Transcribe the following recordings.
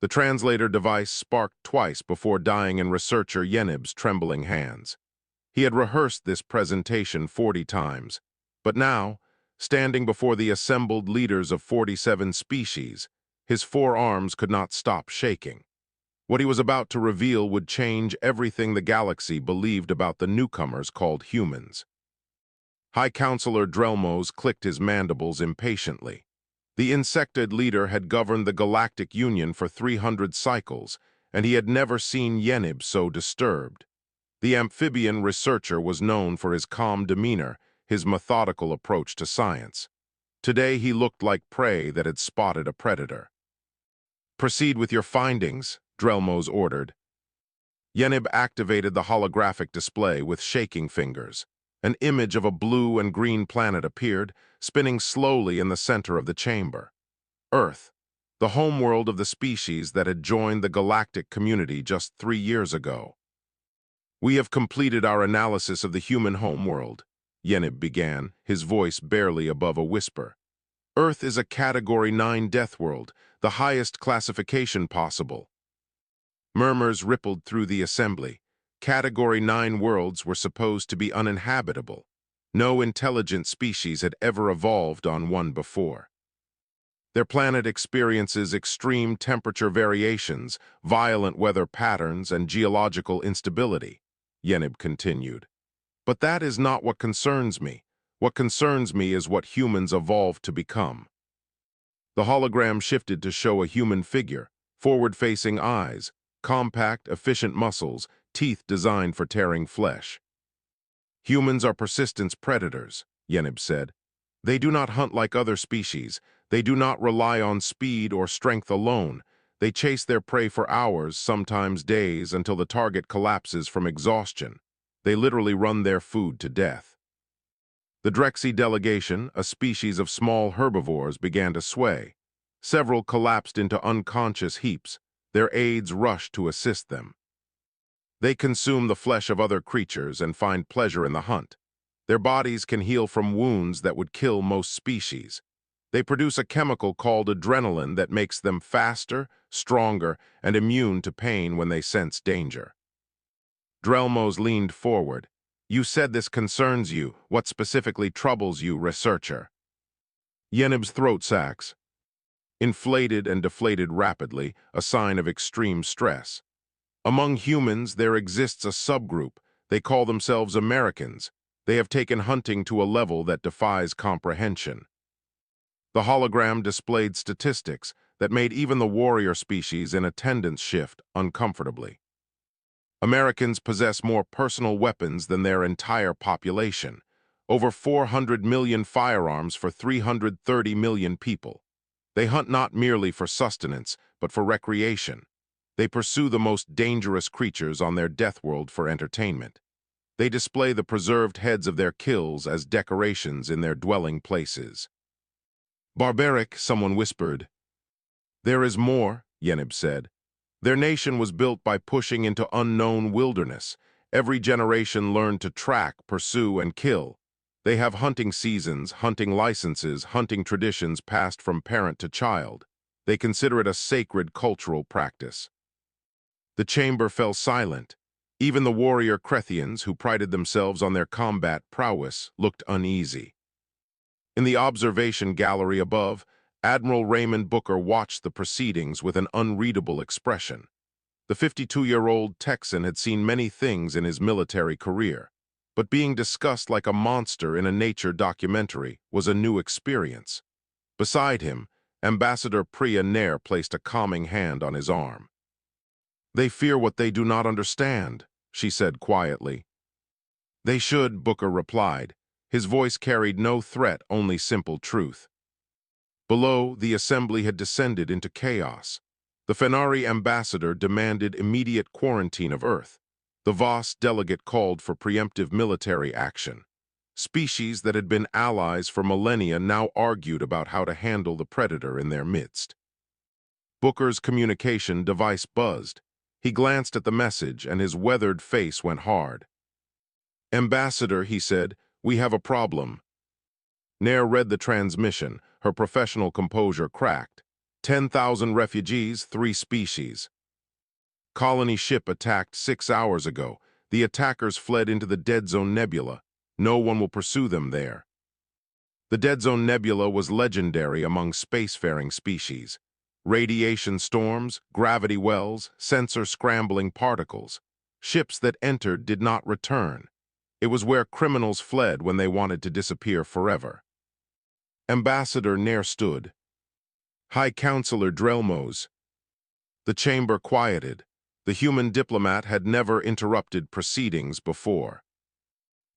The translator device sparked twice before dying in researcher Yenib's trembling hands. He had rehearsed this presentation 40 times, but now, standing before the assembled leaders of 47 species, his forearms could not stop shaking. What he was about to reveal would change everything the galaxy believed about the newcomers called humans. High Counselor Drelmos clicked his mandibles impatiently. The insectoid leader had governed the Galactic Union for 300 cycles, and he had never seen Yenib so disturbed. The amphibian researcher was known for his calm demeanor, his methodical approach to science. Today he looked like prey that had spotted a predator. "Proceed with your findings," Drelmos ordered. Yenib activated the holographic display with shaking fingers. An image of a blue and green planet appeared, spinning slowly in the center of the chamber. Earth, the homeworld of the species that had joined the galactic community just 3 years ago. "We have completed our analysis of the human homeworld," Yenib began, his voice barely above a whisper. "Earth is a Category 9 death world, the highest classification possible." Murmurs rippled through the assembly. Category 9 worlds were supposed to be uninhabitable. No intelligent species had ever evolved on one before. Their planet experiences extreme temperature variations, violent weather patterns, and geological instability, Yenib continued. "But that is not what concerns me. What concerns me is what humans evolved to become." The hologram shifted to show a human figure, forward-facing eyes, compact, efficient muscles, teeth designed for tearing flesh. "Humans are persistence predators," Yenib said. "They do not hunt like other species. They do not rely on speed or strength alone. They chase their prey for hours, sometimes days, until the target collapses from exhaustion. They literally run their food to death." The Drexy delegation, a species of small herbivores, began to sway. Several collapsed into unconscious heaps. Their aides rushed to assist them. They consume the flesh of other creatures and find pleasure in the hunt. Their bodies can heal from wounds that would kill most species. They produce a chemical called adrenaline that makes them faster, stronger, and immune to pain when they sense danger. Drelmos leaned forward. "You said this concerns you. What specifically troubles you, researcher?" Yenib's throat sacs inflated and deflated rapidly, a sign of extreme stress. "Among humans, there exists a subgroup. They call themselves Americans. They have taken hunting to a level that defies comprehension." The hologram displayed statistics that made even the warrior species in attendance shift uncomfortably. Americans possess more personal weapons than their entire population. Over 400 million firearms for 330 million people. They hunt not merely for sustenance, but for recreation. They pursue the most dangerous creatures on their death world for entertainment. They display the preserved heads of their kills as decorations in their dwelling places. "Barbaric," someone whispered. "There is more," Yenib said. "Their nation was built by pushing into unknown wilderness. Every generation learned to track, pursue, and kill. They have hunting seasons, hunting licenses, hunting traditions passed from parent to child. They consider it a sacred cultural practice." The chamber fell silent. Even the warrior Crethians, who prided themselves on their combat prowess, looked uneasy. In the observation gallery above, Admiral Raymond Booker watched the proceedings with an unreadable expression. The 52-year-old Texan had seen many things in his military career, but being discussed like a monster in a nature documentary was a new experience. Beside him, Ambassador Priya Nair placed a calming hand on his arm. "They fear what they do not understand," she said quietly. "They should," Booker replied. His voice carried no threat, only simple truth. Below, the assembly had descended into chaos. The Fenari ambassador demanded immediate quarantine of Earth. The Voss delegate called for preemptive military action. Species that had been allies for millennia now argued about how to handle the predator in their midst. Booker's communication device buzzed. He glanced at the message, and his weathered face went hard. "Ambassador," he said, "we have a problem." Nair read the transmission, her professional composure cracked. 10,000 refugees, 3 species. Colony ship attacked 6 hours ago. The attackers fled into the Dead Zone Nebula. No one will pursue them there. The Dead Zone Nebula was legendary among spacefaring species. Radiation storms, gravity wells, sensor-scrambling particles. Ships that entered did not return. It was where criminals fled when they wanted to disappear forever. Ambassador Nair stood. High Counselor Drelmos. The chamber quieted. The human diplomat had never interrupted proceedings before.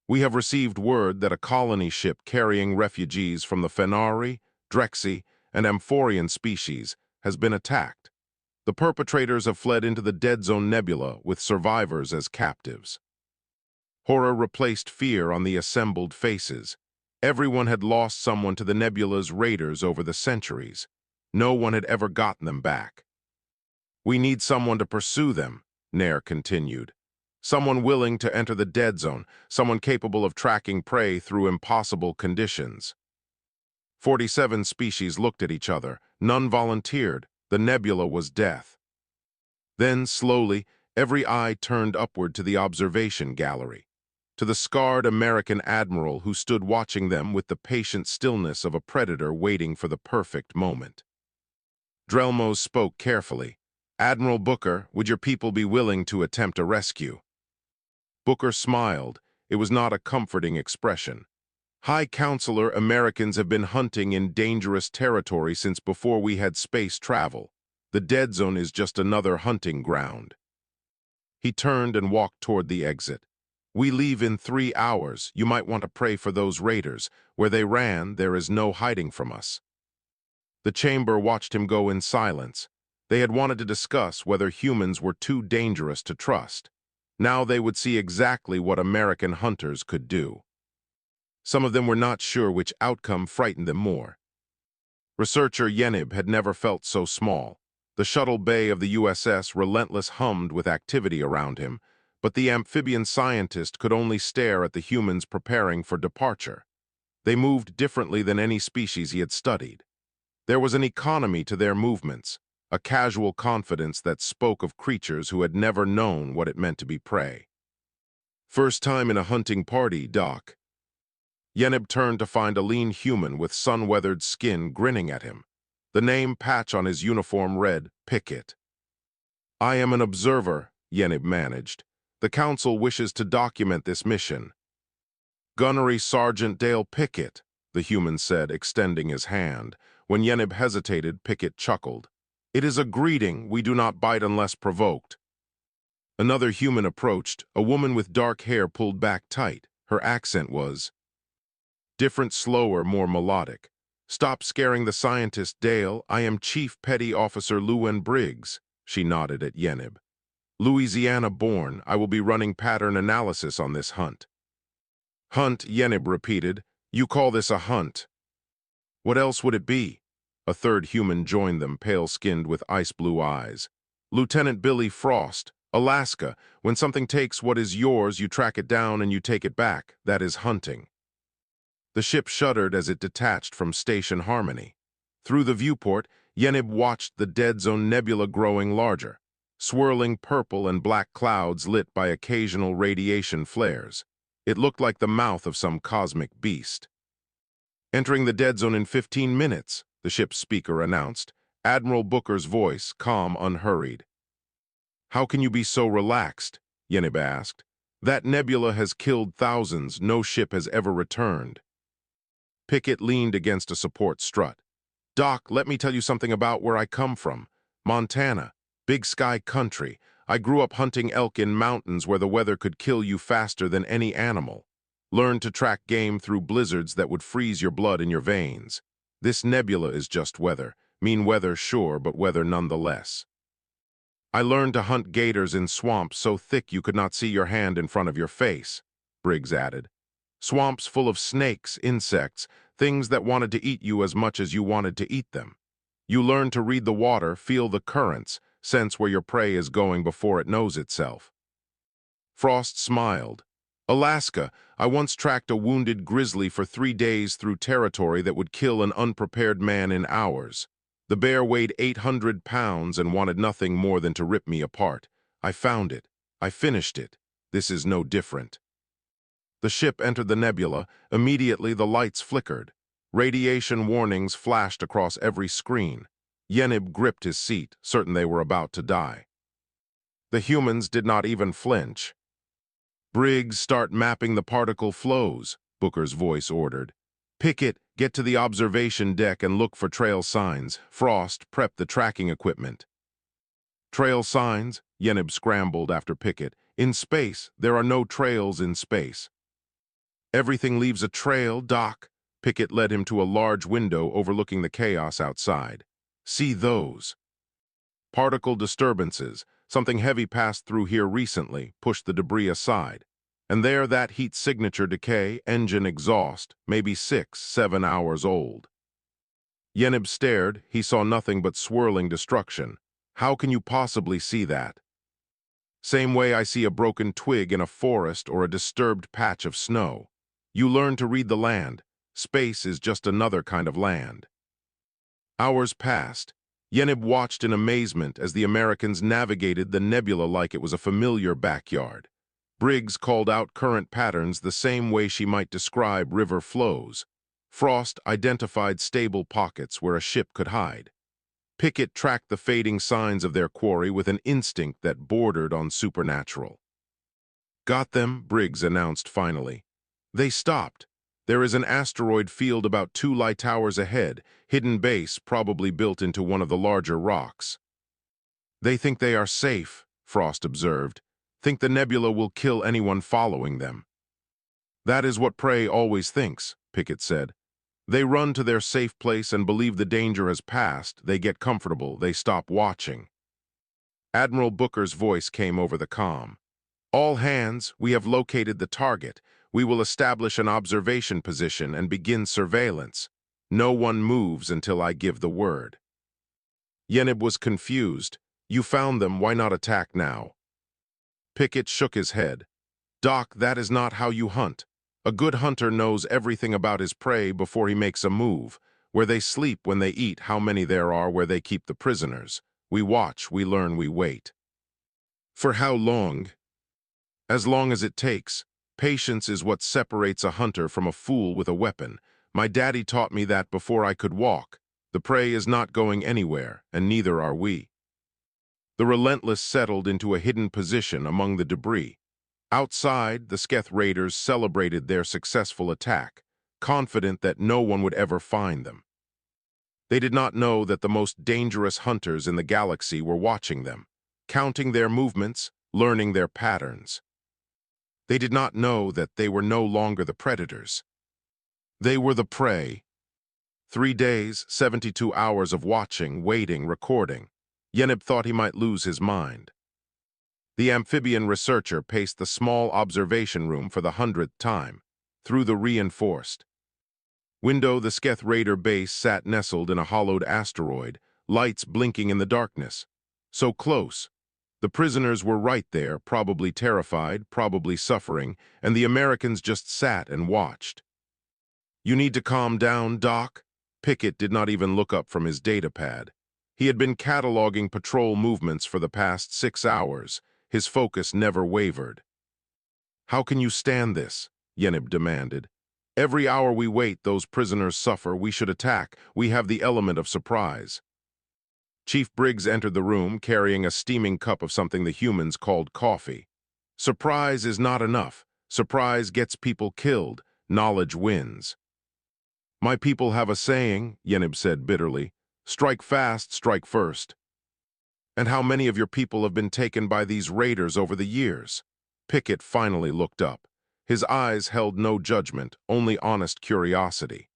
We have received word that a colony ship carrying refugees from the Fenari, Drexy, and Amphorian species has been attacked. The perpetrators have fled into the Dead Zone Nebula with survivors as captives. Horror replaced fear on the assembled faces. Everyone had lost someone to the nebula's raiders over the centuries. No one had ever gotten them back. We need someone to pursue them, Nair continued. Someone willing to enter the dead zone, someone capable of tracking prey through impossible conditions. 47 species looked at each other. None volunteered. The nebula was death. Then, slowly, every eye turned upward to the observation gallery, to the scarred American admiral who stood watching them with the patient stillness of a predator waiting for the perfect moment. Drelmos spoke carefully. Admiral Booker, would your people be willing to attempt a rescue? Booker smiled. It was not a comforting expression. High Counselor, Americans have been hunting in dangerous territory since before we had space travel. The dead zone is just another hunting ground. He turned and walked toward the exit. We leave in 3 hours. You might want to pray for those raiders. Where they ran, there is no hiding from us. The chamber watched him go in silence. They had wanted to discuss whether humans were too dangerous to trust. Now they would see exactly what American hunters could do. Some of them were not sure which outcome frightened them more. Researcher Yenib had never felt so small. The shuttle bay of the USS Relentless hummed with activity around him, but the amphibian scientist could only stare at the humans preparing for departure. They moved differently than any species he had studied. There was an economy to their movements, a casual confidence that spoke of creatures who had never known what it meant to be prey. First time in a hunting party, Doc. Yenib turned to find a lean human with sun-weathered skin grinning at him. The name patch on his uniform read, Pickett. I am an observer, Yenib managed. The Council wishes to document this mission. Gunnery Sergeant Dale Pickett, the human said, extending his hand. When Yenib hesitated, Pickett chuckled. It is a greeting. We do not bite unless provoked. Another human approached. A woman with dark hair pulled back tight. Her accent was different, slower, more melodic. Stop scaring the scientist, Dale. I am Chief Petty Officer Llewyn Briggs. She nodded at Yenib. Louisiana-born, I will be running pattern analysis on this hunt. Hunt, Yenib repeated. You call this a hunt? What else would it be? A third human joined them, pale-skinned with ice-blue eyes. Lieutenant Billy Frost, Alaska. When something takes what is yours, you track it down and you take it back. That is hunting. The ship shuddered as it detached from Station Harmony. Through the viewport, Yenib watched the Dead Zone Nebula growing larger, swirling purple and black clouds lit by occasional radiation flares. It looked like the mouth of some cosmic beast. Entering the Dead Zone in 15 minutes, the ship's speaker announced, Admiral Booker's voice, calm, unhurried. How can you be so relaxed? Yenib asked. That nebula has killed thousands. No ship has ever returned. Pickett leaned against a support strut. Doc, let me tell you something about where I come from. Montana, big sky country. I grew up hunting elk in mountains where the weather could kill you faster than any animal. Learned to track game through blizzards that would freeze your blood in your veins. This nebula is just weather. Mean weather, sure, but weather nonetheless. I learned to hunt gators in swamps so thick you could not see your hand in front of your face, Briggs added. Swamps full of snakes, insects, things that wanted to eat you as much as you wanted to eat them. You learn to read the water, feel the currents, sense where your prey is going before it knows itself. Frost smiled. Alaska, I once tracked a wounded grizzly for 3 days through territory that would kill an unprepared man in hours. The bear weighed 800 pounds and wanted nothing more than to rip me apart. I found it. I finished it. This is no different. The ship entered the nebula. Immediately, the lights flickered. Radiation warnings flashed across every screen. Yenib gripped his seat, certain they were about to die. The humans did not even flinch. "Briggs, start mapping the particle flows," Booker's voice ordered. "Pickett, get to the observation deck and look for trail signs. Frost, prep the tracking equipment." "Trail signs?" Yenib scrambled after Pickett. "In space, there are no trails in space." "Everything leaves a trail, Doc." Pickett led him to a large window overlooking the chaos outside. "See those?" "Particle disturbances. Something heavy passed through here recently, pushed the debris aside. And there that heat signature decay, engine exhaust, maybe 6, 7 hours old." Yenib stared. He saw nothing but swirling destruction. "How can you possibly see that?" "Same way I see a broken twig in a forest or a disturbed patch of snow. You learn to read the land. Space is just another kind of land." Hours passed. Yenib watched in amazement as the Americans navigated the nebula like it was a familiar backyard. Briggs called out current patterns the same way she might describe river flows. Frost identified stable pockets where a ship could hide. Pickett tracked the fading signs of their quarry with an instinct that bordered on supernatural. "Got them," Briggs announced finally. "They stopped. There is an asteroid field about 2 light hours ahead, hidden base probably built into one of the larger rocks." "They think they are safe," Frost observed. "Think the nebula will kill anyone following them." "That is what prey always thinks," Pickett said. "They run to their safe place and believe the danger has passed. They get comfortable. They stop watching." Admiral Booker's voice came over the comm. "All hands, we have located the target. We will establish an observation position and begin surveillance. No one moves until I give the word." Yenib was confused. "You found them, why not attack now?" Pickett shook his head. "Doc, that is not how you hunt. A good hunter knows everything about his prey before he makes a move. Where they sleep, when they eat, how many there are, where they keep the prisoners. We watch, we learn, we wait." "For how long?" "As long as it takes. Patience is what separates a hunter from a fool with a weapon. My daddy taught me that before I could walk. The prey is not going anywhere, and neither are we." The Relentless settled into a hidden position among the debris. Outside, the Sketh Raiders celebrated their successful attack, confident that no one would ever find them. They did not know that the most dangerous hunters in the galaxy were watching them, counting their movements, learning their patterns. They did not know that they were no longer the predators. They were the prey. 3 days, 72 hours of watching, waiting, recording. Yenib thought he might lose his mind. The amphibian researcher paced the small observation room for the 100th time. Through the reinforced window, the Sketh Raider base sat nestled in a hollowed asteroid, lights blinking in the darkness. So close. The prisoners were right there, probably terrified, probably suffering, and the Americans just sat and watched. "You need to calm down, Doc." Pickett did not even look up from his datapad. He had been cataloging patrol movements for the past 6 hours. His focus never wavered. "How can you stand this?" Yenib demanded. "Every hour we wait, those prisoners suffer. We should attack. We have the element of surprise." Chief Briggs entered the room carrying a steaming cup of something the humans called coffee. "Surprise is not enough. Surprise gets people killed. Knowledge wins." "My people have a saying," Yenib said bitterly. "Strike fast, strike first." "And how many of your people have been taken by these raiders over the years?" Pickett finally looked up. His eyes held no judgment, only honest curiosity.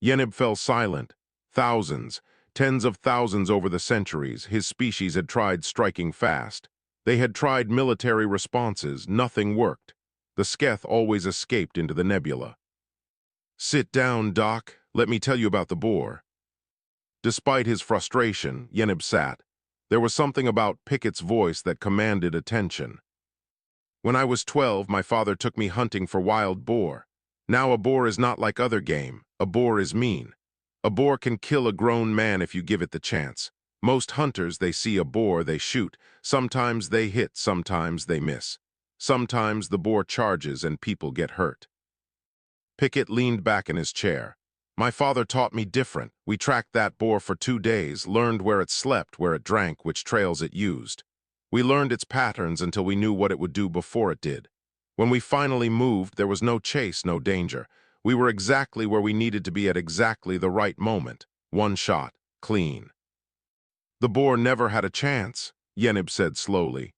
Yenib fell silent. "Thousands. Tens of thousands over the centuries. His species had tried striking fast. They had tried military responses. Nothing worked. The Sketh always escaped into the nebula." "Sit down, Doc. Let me tell you about the boar." Despite his frustration, Yenib sat. There was something about Pickett's voice that commanded attention. "When I was 12, my father took me hunting for wild boar. Now a boar is not like other game. A boar is mean. A boar can kill a grown man if you give it the chance. Most hunters, they see a boar, they shoot. Sometimes they hit, sometimes they miss. Sometimes the boar charges and people get hurt. Pickett leaned back in his chair. My father taught me different. We tracked that boar for 2 days, learned where it slept, where it drank, which trails it used. We learned its patterns until we knew what it would do before it did. When we finally moved, there was no chase, no danger. We were exactly where we needed to be at exactly the right moment. One shot, clean. The boar never had a chance, Yenib said slowly.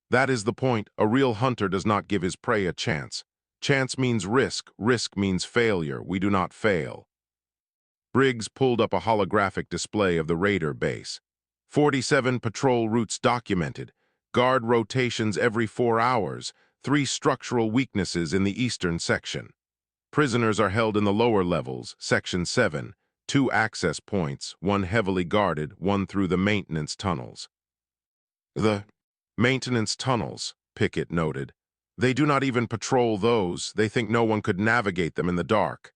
That is the point. A real hunter does not give his prey a chance. Chance means risk. Risk means failure. We do not fail. Briggs pulled up a holographic display of the raider base. 47 patrol routes documented. Guard rotations every 4 hours. 3 structural weaknesses in the eastern section. Prisoners are held in the lower levels, Section 7. 2 access points, 1 heavily guarded, 1 through the maintenance tunnels. The maintenance tunnels, Pickett noted. They do not even patrol those. They think no one could navigate them in the dark.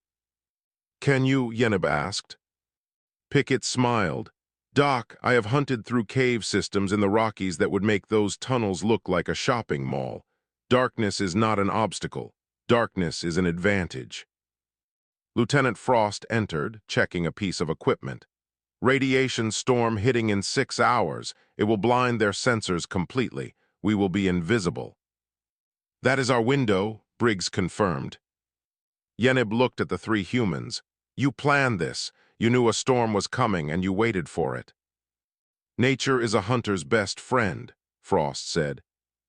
Can you? Yenib asked. Pickett smiled. Doc, I have hunted through cave systems in the Rockies that would make those tunnels look like a shopping mall. Darkness is not an obstacle. Darkness is an advantage. Lieutenant Frost entered, checking a piece of equipment. Radiation storm hitting in 6 hours. It will blind their sensors completely. We will be invisible. That is our window, Briggs confirmed. Yenib looked at the 3 humans. You planned this. You knew a storm was coming and you waited for it. Nature is a hunter's best friend, Frost said.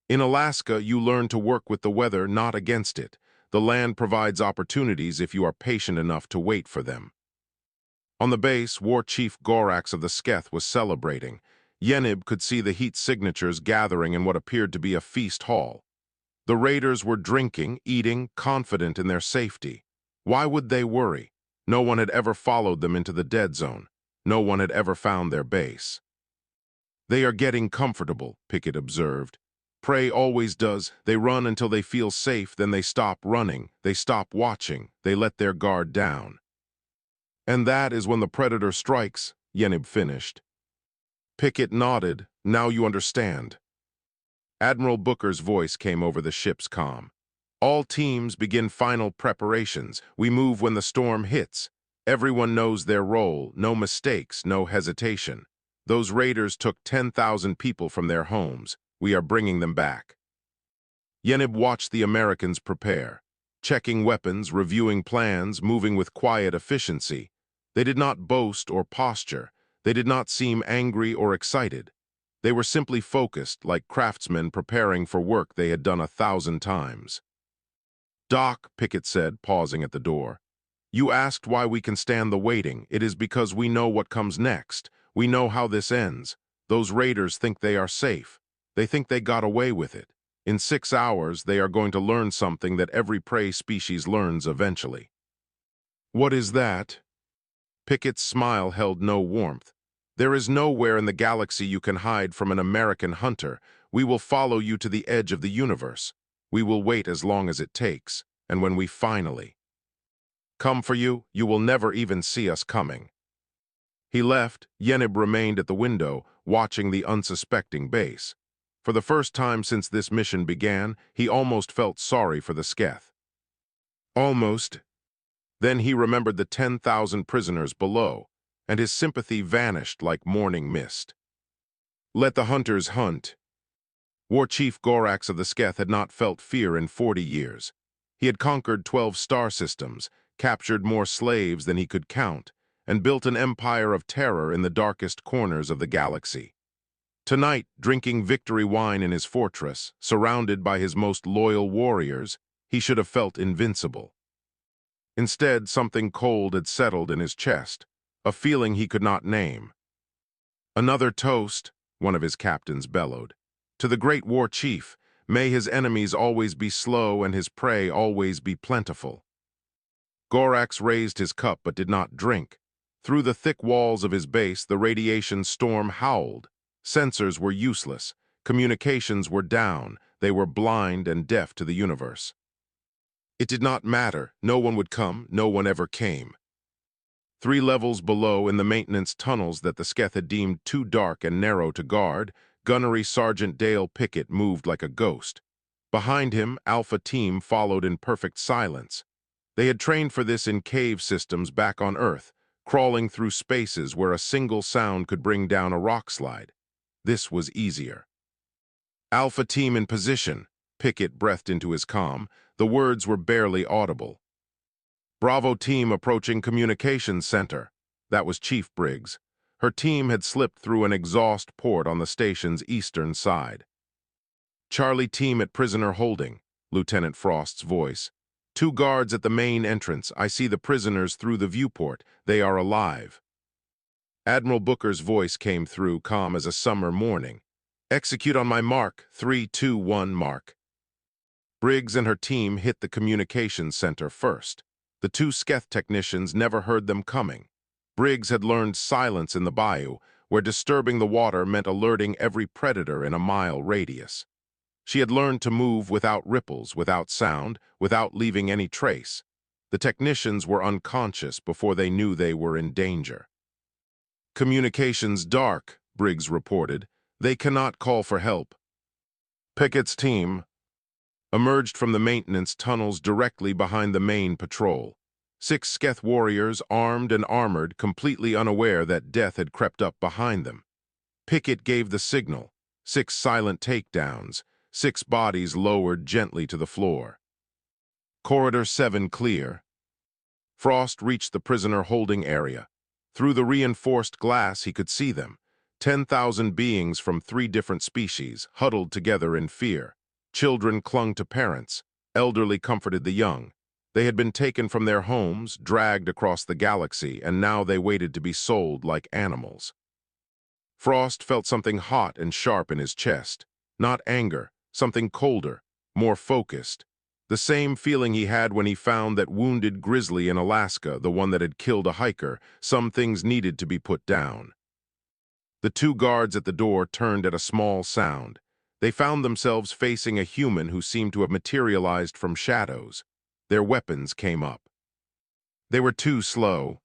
In Alaska, you learn to work with the weather, not against it. The land provides opportunities if you are patient enough to wait for them. On the base, War Chief Gorax of the Sketh was celebrating. Yenib could see the heat signatures gathering in what appeared to be a feast hall. The raiders were drinking, eating, confident in their safety. Why would they worry? No one had ever followed them into the dead zone. No one had ever found their base. They are getting comfortable, Pickett observed. Prey always does. They run until they feel safe, then they stop running. They stop watching. They let their guard down. And that is when the predator strikes, Yenib finished. Pickett nodded. Now you understand. Admiral Booker's voice came over the ship's comm. All teams begin final preparations. We move when the storm hits. Everyone knows their role. No mistakes, no hesitation. Those raiders took 10,000 people from their homes. We are bringing them back. Yenib watched the Americans prepare, checking weapons, reviewing plans, moving with quiet efficiency. They did not boast or posture. They did not seem angry or excited. They were simply focused, like craftsmen preparing for work they had done 1,000 times. Doc, Pickett said, pausing at the door. You asked why we can stand the waiting. It is because we know what comes next. We know how this ends. Those raiders think they are safe. They think they got away with it. In 6 hours, they are going to learn something that every prey species learns eventually. What is that? Pickett's smile held no warmth. There is nowhere in the galaxy you can hide from an American hunter. We will follow you to the edge of the universe. We will wait as long as it takes, and when we finally come for you, you will never even see us coming. He left. Yenib remained at the window, watching the unsuspecting base. For the first time since this mission began, he almost felt sorry for the Sketh. Almost. Then he remembered the 10,000 prisoners below, and his sympathy vanished like morning mist. Let the hunters hunt. War Chief Gorax of the Sketh had not felt fear in 40 years. He had conquered 12 star systems, captured more slaves than he could count, and built an empire of terror in the darkest corners of the galaxy. Tonight, drinking victory wine in his fortress, surrounded by his most loyal warriors, he should have felt invincible. Instead, something cold had settled in his chest, a feeling he could not name. Another toast, one of his captains bellowed. To the great war chief, may his enemies always be slow and his prey always be plentiful. Gorax raised his cup but did not drink. Through the thick walls of his base, the radiation storm howled. Sensors were useless. Communications were down. They were blind and deaf to the universe. It did not matter. No one would come. No one ever came. 3 levels below, in the maintenance tunnels that the Sketh had deemed too dark and narrow to guard, Gunnery Sergeant Dale Pickett moved like a ghost. Behind him, Alpha Team followed in perfect silence. They had trained for this in cave systems back on Earth, crawling through spaces where a single sound could bring down a rock slide. This was easier. Alpha Team in position, Pickett breathed into his comm. The words were barely audible. Bravo Team approaching Communications Center. That was Chief Briggs. Her team had slipped through an exhaust port on the station's eastern side. Charlie Team at prisoner holding, Lieutenant Frost's voice. 2 guards at the main entrance. I see the prisoners through the viewport. They are alive. Admiral Booker's voice came through, calm as a summer morning. Execute on my mark. 3, 2, 1, mark. Briggs and her team hit the communications center first. The 2 Sketh technicians never heard them coming. Briggs had learned silence in the bayou, where disturbing the water meant alerting every predator in a mile radius. She had learned to move without ripples, without sound, without leaving any trace. The technicians were unconscious before they knew they were in danger. Communications dark, Briggs reported. They cannot call for help. Pickett's team emerged from the maintenance tunnels directly behind the main patrol. 6 Sketh warriors, armed and armored, completely unaware that death had crept up behind them. Pickett gave the signal. 6 silent takedowns, 6 bodies lowered gently to the floor. Corridor 7 clear. Frost reached the prisoner holding area. Through the reinforced glass, he could see them. 10,000 beings from 3 different species, huddled together in fear. Children clung to parents. Elderly comforted the young. They had been taken from their homes, dragged across the galaxy, and now they waited to be sold like animals. Frost felt something hot and sharp in his chest. Not anger, something colder, more focused. The same feeling he had when he found that wounded grizzly in Alaska, the one that had killed a hiker. Some things needed to be put down. The 2 guards at the door turned at a small sound. They found themselves facing a human who seemed to have materialized from shadows. Their weapons came up. They were too slow.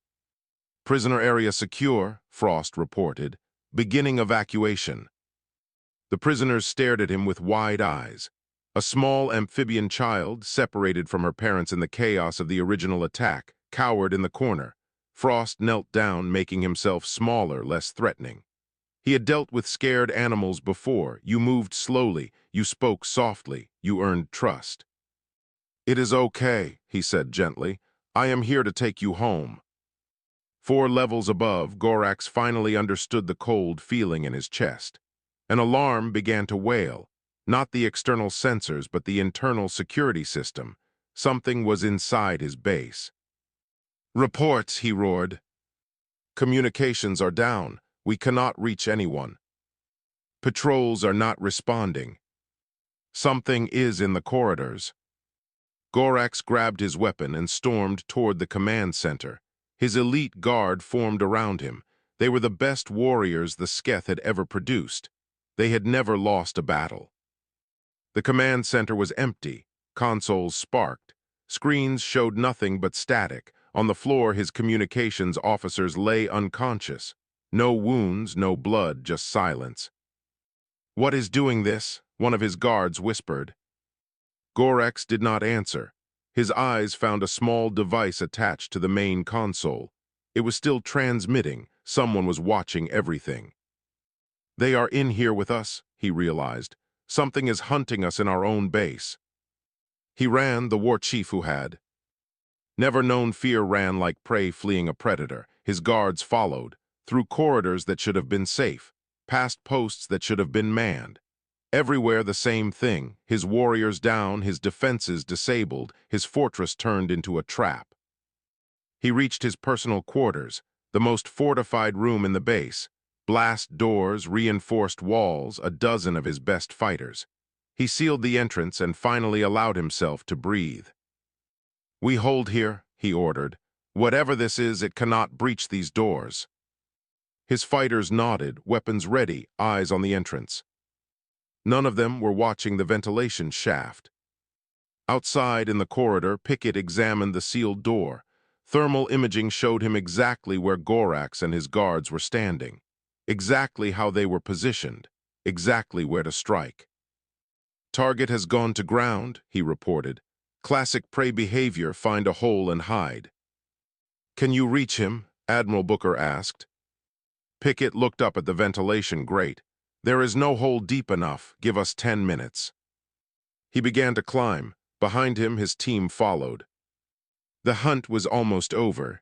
Prisoner area secure, Frost reported. Beginning evacuation. The prisoners stared at him with wide eyes. A small amphibian child, separated from her parents in the chaos of the original attack, cowered in the corner. Frost knelt down, making himself smaller, less threatening. He had dealt with scared animals before. You moved slowly, you spoke softly, you earned trust. It is okay, he said gently. I am here to take you home. 4 levels above, Gorax finally understood the cold feeling in his chest. An alarm began to wail. Not the external sensors, but the internal security system. Something was inside his base. Reports, he roared. Communications are down. We cannot reach anyone. Patrols are not responding. Something is in the corridors. Gorax grabbed his weapon and stormed toward the command center. His elite guard formed around him. They were the best warriors the Sketh had ever produced. They had never lost a battle. The command center was empty. Consoles sparked. Screens showed nothing but static. On the floor, his communications officers lay unconscious. No wounds, no blood, just silence. What is doing this? One of his guards whispered. Gorax did not answer. His eyes found a small device attached to the main console. It was still transmitting. Someone was watching everything. They are in here with us, he realized. Something is hunting us in our own base. He ran, the war chief who had. Never known fear ran like prey fleeing a predator. His guards followed. Through corridors that should have been safe, past posts that should have been manned. Everywhere the same thing, his warriors down, his defenses disabled, his fortress turned into a trap. He reached his personal quarters, the most fortified room in the base. Blast doors, reinforced walls, a dozen of his best fighters. He sealed the entrance and finally allowed himself to breathe. We hold here, he ordered. Whatever this is, it cannot breach these doors. His fighters nodded, weapons ready, eyes on the entrance. None of them were watching the ventilation shaft. Outside in the corridor, Pickett examined the sealed door. Thermal imaging showed him exactly where Gorax and his guards were standing, exactly how they were positioned, exactly where to strike. "Target has gone to ground," he reported. "Classic prey behavior, find a hole and hide." "Can you reach him?" Admiral Booker asked. Pickett looked up at the ventilation grate. "There is no hole deep enough. Give us 10 minutes." He began to climb. Behind him, his team followed. The hunt was almost over.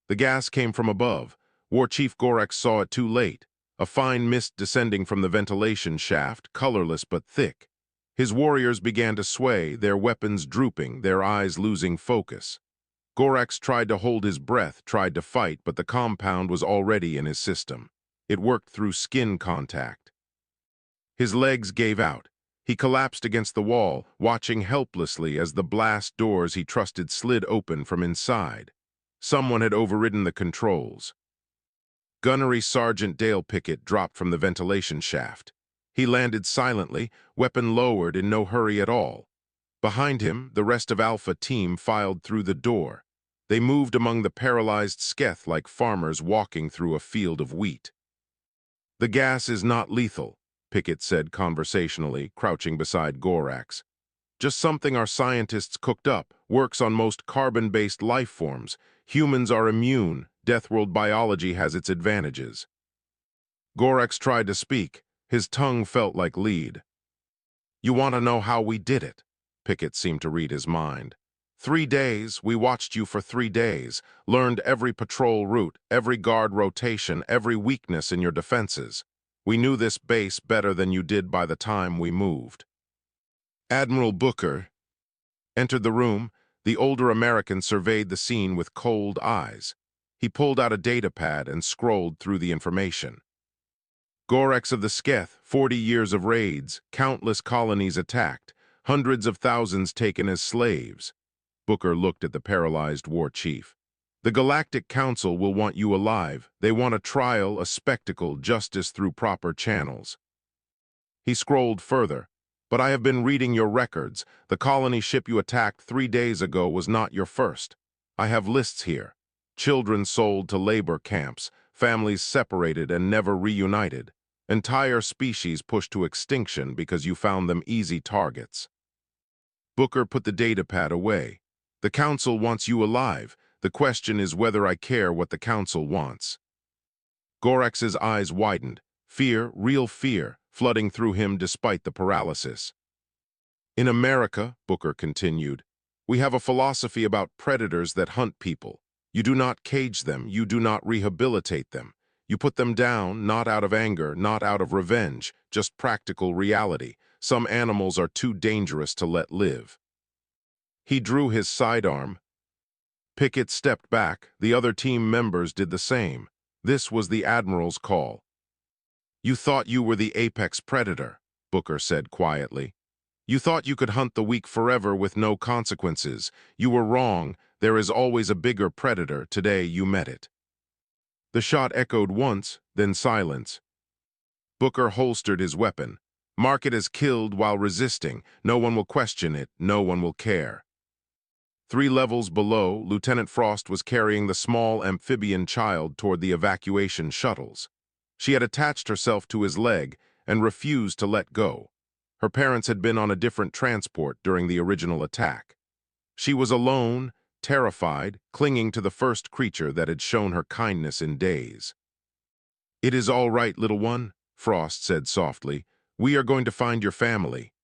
The gas came from above. War Chief Gorax saw it too late. A fine mist descending from the ventilation shaft, colorless but thick. His warriors began to sway, their weapons drooping, their eyes losing focus. Gorax tried to hold his breath, tried to fight, but the compound was already in his system. It worked through skin contact. His legs gave out. He collapsed against the wall, watching helplessly as the blast doors he trusted slid open from inside. Someone had overridden the controls. Gunnery Sergeant Dale Pickett dropped from the ventilation shaft. He landed silently, weapon lowered, in no hurry at all. Behind him, the rest of Alpha Team filed through the door. They moved among the paralyzed Sketh like farmers walking through a field of wheat. "The gas is not lethal," Pickett said conversationally, crouching beside Gorax. "Just something our scientists cooked up, works on most carbon-based life forms. Humans are immune. Deathworld biology has its advantages." Gorax tried to speak. His tongue felt like lead. "You want to know how we did it?" Pickett seemed to read his mind. 3 days, we watched you for 3 days, learned every patrol route, every guard rotation, every weakness in your defenses. We knew this base better than you did by the time we moved." Admiral Booker entered the room. The older American surveyed the scene with cold eyes. He pulled out a datapad and scrolled through the information. Gorax of the Sketh, 40 years of raids, countless colonies attacked, hundreds of thousands taken as slaves. Booker looked at the paralyzed war chief. "The Galactic Council will want you alive. They want a trial, a spectacle, justice through proper channels." He scrolled further. "But I have been reading your records. The colony ship you attacked 3 days ago was not your first. I have lists here. Children sold to labor camps, families separated and never reunited. Entire species pushed to extinction because you found them easy targets." Booker put the datapad away. "The Council wants you alive. The question is whether I care what the Council wants." Gorax's eyes widened. Fear, real fear, flooding through him despite the paralysis. "In America," Booker continued, "we have a philosophy about predators that hunt people. You do not cage them, you do not rehabilitate them. You put them down, not out of anger, not out of revenge, just practical reality. Some animals are too dangerous to let live." He drew his sidearm. Pickett stepped back. The other team members did the same. This was the Admiral's call. "You thought you were the apex predator," Booker said quietly. "You thought you could hunt the weak forever with no consequences. You were wrong. There is always a bigger predator. Today you met it." The shot echoed once, then silence. Booker holstered his weapon. "Mark it as killed while resisting. No one will question it. No one will care." 3 levels below, Lieutenant Frost was carrying the small amphibian child toward the evacuation shuttles. She had attached herself to his leg and refused to let go. Her parents had been on a different transport during the original attack. She was alone, terrified, clinging to the first creature that had shown her kindness in days. "It is all right, little one," Frost said softly. "We are going to find your family."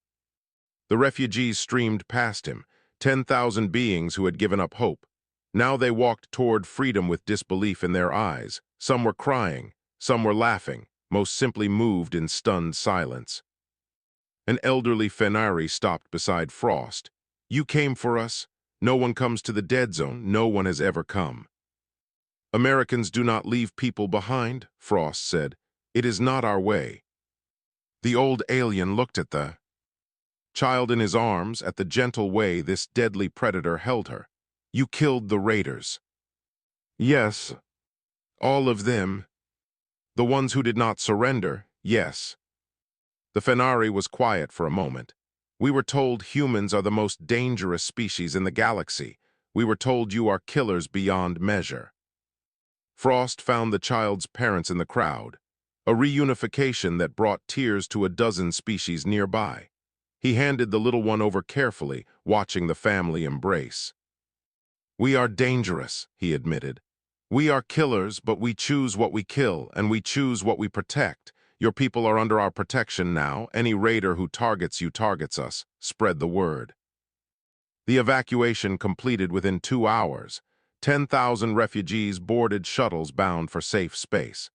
The refugees streamed past him, 10,000 beings who had given up hope. Now they walked toward freedom with disbelief in their eyes. Some were crying, some were laughing, most simply moved in stunned silence. An elderly Fenari stopped beside Frost. "You came for us. No one comes to the dead zone. No one has ever come." "Americans do not leave people behind," Frost said. "It is not our way." The old alien looked at the child in his arms, at the gentle way this deadly predator held her. "You killed the raiders." "Yes. All of them. The ones who did not surrender, yes." The Fenari was quiet for a moment. "We were told humans are the most dangerous species in the galaxy. We were told you are killers beyond measure." Frost found the child's parents in the crowd, a reunification that brought tears to a dozen species nearby. He handed the little one over carefully, watching the family embrace. "We are dangerous," he admitted. "We are killers, but we choose what we kill, and we choose what we protect. Your people are under our protection now. Any raider who targets you targets us. Spread the word." The evacuation completed within 2 hours. 10,000 refugees boarded shuttles bound for safe space.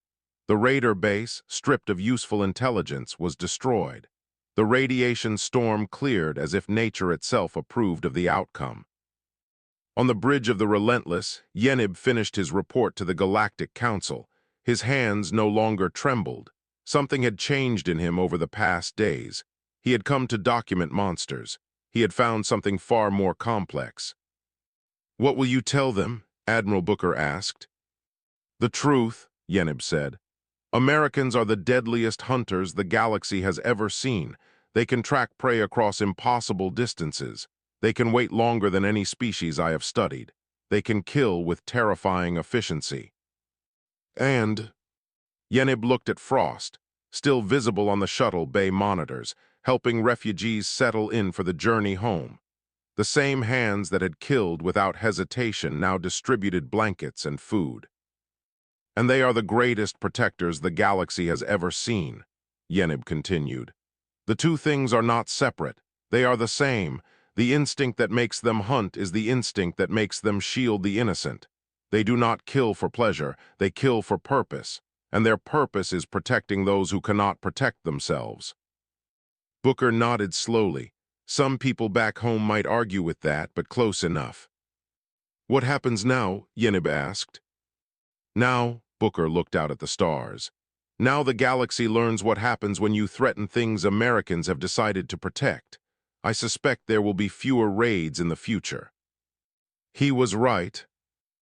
The raider base, stripped of useful intelligence, was destroyed. The radiation storm cleared as if nature itself approved of the outcome. On the bridge of the Relentless, Yenib finished his report to the Galactic Council. His hands no longer trembled. Something had changed in him over the past days. He had come to document monsters. He had found something far more complex. "What will you tell them?" Admiral Booker asked. "The truth," Yenib said. "Americans are the deadliest hunters the galaxy has ever seen. They can track prey across impossible distances. They can wait longer than any species I have studied. They can kill with terrifying efficiency." And Yenib looked at Frost, still visible on the shuttle bay monitors, helping refugees settle in for the journey home. The same hands that had killed without hesitation now distributed blankets and food. "And they are the greatest protectors the galaxy has ever seen," Yenib continued. "The two things are not separate. They are the same. The instinct that makes them hunt is the instinct that makes them shield the innocent. They do not kill for pleasure, they kill for purpose, and their purpose is protecting those who cannot protect themselves." Booker nodded slowly. Some people back home might argue with that, but close enough. "What happens now?" Yenib asked. "Now," Booker looked out at the stars. "Now the galaxy learns what happens when you threaten things Americans have decided to protect. I suspect there will be fewer raids in the future." He was right.